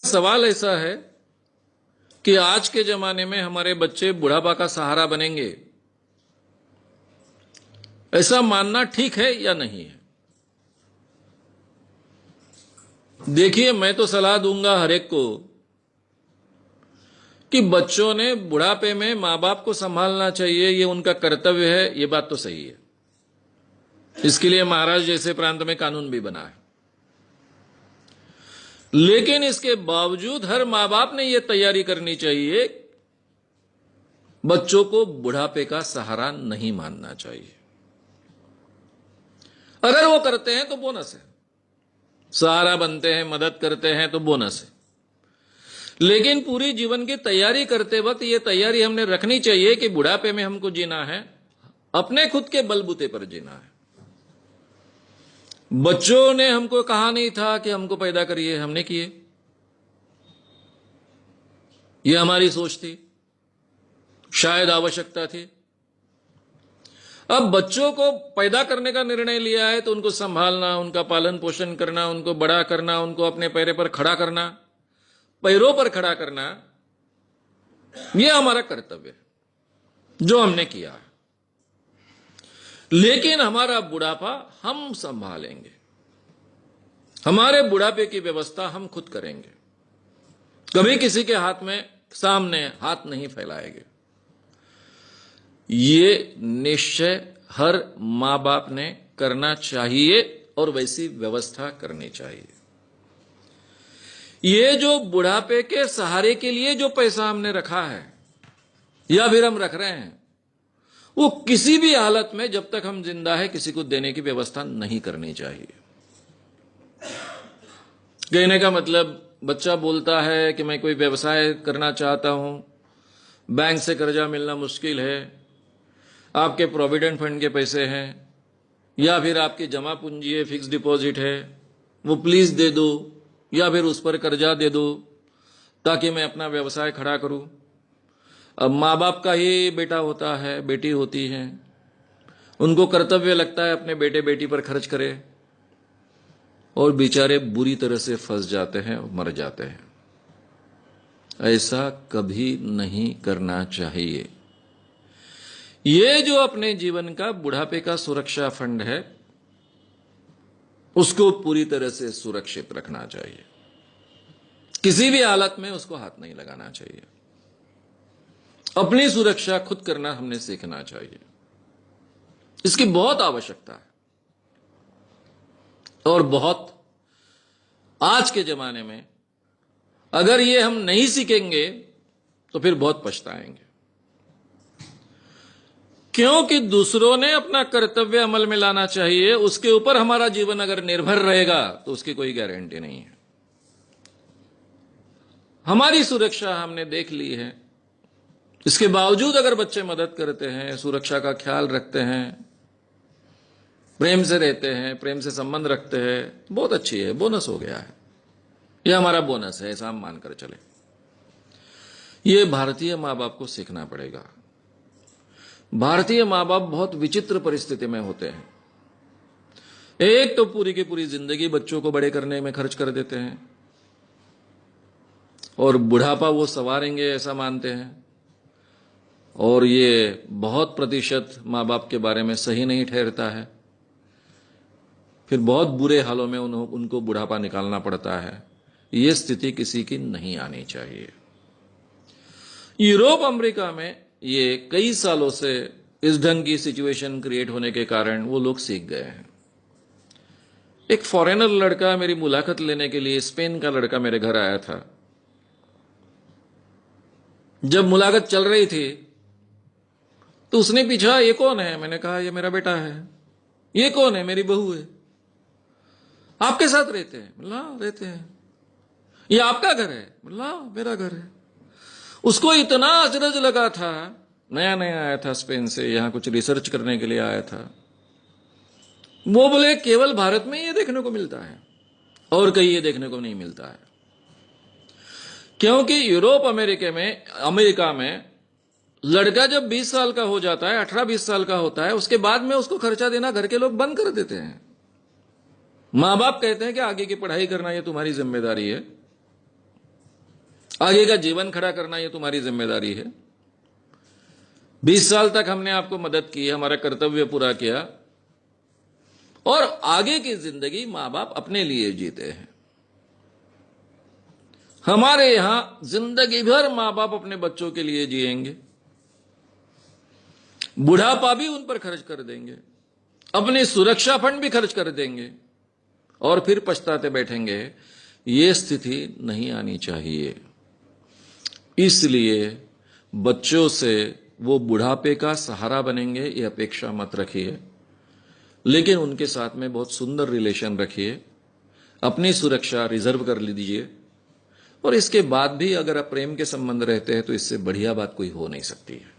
सवाल ऐसा है कि आज के जमाने में हमारे बच्चे बुढ़ापा का सहारा बनेंगे, ऐसा मानना ठीक है या नहीं है? देखिए, मैं तो सलाह दूंगा हर एक को कि बच्चों ने बुढ़ापे में मां बाप को संभालना चाहिए, ये उनका कर्तव्य है। ये बात तो सही है। इसके लिए महाराष्ट्र जैसे प्रांत में कानून भी बना है। लेकिन इसके बावजूद हर मां बाप ने यह तैयारी करनी चाहिए, बच्चों को बुढ़ापे का सहारा नहीं मानना चाहिए। अगर वो करते हैं तो बोनस है, सहारा बनते हैं, मदद करते हैं तो बोनस है। लेकिन पूरी जीवन की तैयारी करते वक्त यह तैयारी हमने रखनी चाहिए कि बुढ़ापे में हमको जीना है, अपने खुद के बलबूते पर जीना है। बच्चों ने हमको कहा नहीं था कि हमको पैदा करिए, हमने किए। यह हमारी सोच थी, शायद आवश्यकता थी। अब बच्चों को पैदा करने का निर्णय लिया है तो उनको संभालना, उनका पालन पोषण करना, उनको बड़ा करना, उनको अपने पैरों पर खड़ा करना, पैरों पर खड़ा करना, यह हमारा कर्तव्य है जो हमने किया है। लेकिन हमारा बुढ़ापा हम संभालेंगे, हमारे बुढ़ापे की व्यवस्था हम खुद करेंगे। कभी किसी के हाथ में सामने हाथ नहीं फैलाएंगे। ये निश्चय हर मां बाप ने करना चाहिए और वैसी व्यवस्था करनी चाहिए। ये जो बुढ़ापे के सहारे के लिए जो पैसा हमने रखा है या फिर हम रख रहे हैं, वो किसी भी हालत में जब तक हम जिंदा है किसी को देने की व्यवस्था नहीं करनी चाहिए। कहने का मतलब, बच्चा बोलता है कि मैं कोई व्यवसाय करना चाहता हूं, बैंक से कर्जा मिलना मुश्किल है, आपके प्रोविडेंट फंड के पैसे हैं या फिर आपकी जमा पूंजी है, फिक्स डिपॉजिट है, वो प्लीज दे दो या फिर उस पर कर्जा दे दो ताकि मैं अपना व्यवसाय खड़ा करूं। अब माँ बाप का ही बेटा होता है, बेटी होती है, उनको कर्तव्य लगता है अपने बेटे बेटी पर खर्च करे, और बेचारे बुरी तरह से फंस जाते हैं और मर जाते हैं। ऐसा कभी नहीं करना चाहिए। ये जो अपने जीवन का बुढ़ापे का सुरक्षा फंड है, उसको पूरी तरह से सुरक्षित रखना चाहिए। किसी भी हालत में उसको हाथ नहीं लगाना चाहिए। अपनी सुरक्षा खुद करना हमने सीखना चाहिए। इसकी बहुत आवश्यकता है और बहुत, आज के जमाने में अगर ये हम नहीं सीखेंगे तो फिर बहुत पछताएंगे। क्योंकि दूसरों ने अपना कर्तव्य अमल में लाना चाहिए, उसके ऊपर हमारा जीवन अगर निर्भर रहेगा तो उसकी कोई गारंटी नहीं है। हमारी सुरक्षा हमने देख ली है, इसके बावजूद अगर बच्चे मदद करते हैं, सुरक्षा का ख्याल रखते हैं, प्रेम से रहते हैं, प्रेम से संबंध रखते हैं, बहुत अच्छी है, बोनस हो गया है। यह हमारा बोनस है, ऐसा हम मानकर चले। यह भारतीय मां बाप को सीखना पड़ेगा। भारतीय मां बाप बहुत विचित्र परिस्थिति में होते हैं। एक तो पूरी की पूरी जिंदगी बच्चों को बड़े करने में खर्च कर देते हैं और बुढ़ापा वो संवारेंगे ऐसा मानते हैं, और ये बहुत प्रतिशत मां बाप के बारे में सही नहीं ठहरता है। फिर बहुत बुरे हालों में उनको बुढ़ापा निकालना पड़ता है। ये स्थिति किसी की नहीं आनी चाहिए। यूरोप अमेरिका में ये कई सालों से इस ढंग की सिचुएशन क्रिएट होने के कारण वो लोग सीख गए हैं। एक फॉरेनर लड़का मेरी मुलाकात लेने के लिए, स्पेन का लड़का मेरे घर आया था। जब मुलाकात चल रही थी तो उसने पूछा, ये कौन है? मैंने कहा, ये मेरा बेटा है। ये कौन है? मेरी बहू है। आपके साथ रहते हैं? बोला, रहते हैं। ये आपका घर है? बोला, मेरा घर है। उसको इतना अचरज लगा था, नया नया आया था स्पेन से, यहां कुछ रिसर्च करने के लिए आया था। वो बोले, केवल भारत में ये देखने को मिलता है और कहीं ये देखने को नहीं मिलता है। क्योंकि यूरोप अमेरिका में लड़का जब 20 साल का हो जाता है, 18-20 साल का होता है, उसके बाद में उसको खर्चा देना घर के लोग बंद कर देते हैं। मां बाप कहते हैं कि आगे की पढ़ाई करना ये तुम्हारी जिम्मेदारी है, आगे का जीवन खड़ा करना ये तुम्हारी जिम्मेदारी है। 20 साल तक हमने आपको मदद की, हमारा कर्तव्य पूरा किया, और आगे की जिंदगी मां बाप अपने लिए जीते हैं। हमारे यहां जिंदगी भर मां बाप अपने बच्चों के लिए जिएंगे, बुढ़ापा भी उन पर खर्च कर देंगे, अपनी सुरक्षा फंड भी खर्च कर देंगे, और फिर पछताते बैठेंगे। ये स्थिति नहीं आनी चाहिए। इसलिए बच्चों से वो बुढ़ापे का सहारा बनेंगे ये अपेक्षा मत रखिए, लेकिन उनके साथ में बहुत सुंदर रिलेशन रखिए, अपनी सुरक्षा रिजर्व कर लीजिए, और इसके बाद भी अगर आप प्रेम के संबंध रहते हैं तो इससे बढ़िया बात कोई हो नहीं सकती है।